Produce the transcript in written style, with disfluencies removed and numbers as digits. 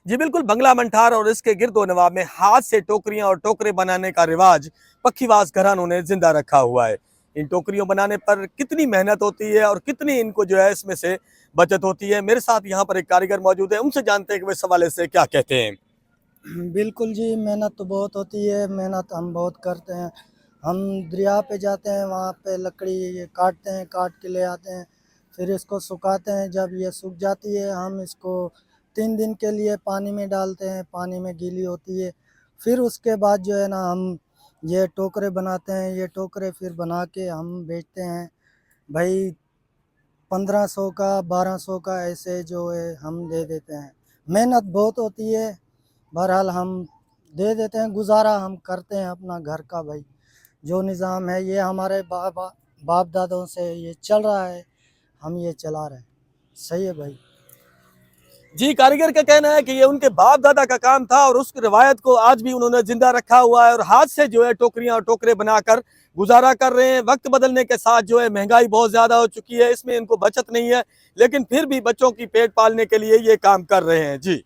जी बिल्कुल, बंगला मंठार और इसके गिरदोनवा में हाथ से टोकरियां और टोकरे बनाने का रिवाज पक्खीवास घरानों ने जिंदा रखा हुआ है। इन टोकरियों बनाने पर कितनी मेहनत होती है और कितनी इनको जो है इसमें से बचत होती है। मेरे साथ यहाँ पर एक कारीगर मौजूद है, उनसे जानते हैं कि वे इस हवाले से क्या कहते हैं। बिल्कुल जी, मेहनत तो बहुत होती है, मेहनत हम बहुत करते हैं। हम दरिया पे जाते हैं, वहाँ पे लकड़ी ये काटते हैं, काट के ले आते हैं, फिर इसको सुखाते हैं। जब ये सूख जाती है, हम इसको 3 दिन के लिए पानी में डालते हैं, पानी में गीली होती है। फिर उसके बाद जो है ना, हम ये टोकरे बनाते हैं, ये टोकरे फिर बना के हम बेचते हैं। भाई 1500 का, 1200 का ऐसे जो है हम दे देते हैं। मेहनत बहुत होती है, बहरहाल हम दे देते हैं, गुजारा हम करते हैं अपना घर का। भाई जो निज़ाम है ये हमारे बाप दादों से ये चल रहा है, हम ये चला रहे हैं। सही है भाई। जी, कारीगर का कहना है कि ये उनके बाप दादा का काम था और उस रिवायत को आज भी उन्होंने जिंदा रखा हुआ है और हाथ से जो है टोकरियां और टोकरे बनाकर गुजारा कर रहे हैं। वक्त बदलने के साथ जो है महंगाई बहुत ज्यादा हो चुकी है, इसमें इनको बचत नहीं है, लेकिन फिर भी बच्चों की पेट पालने के लिए ये काम कर रहे हैं। जी।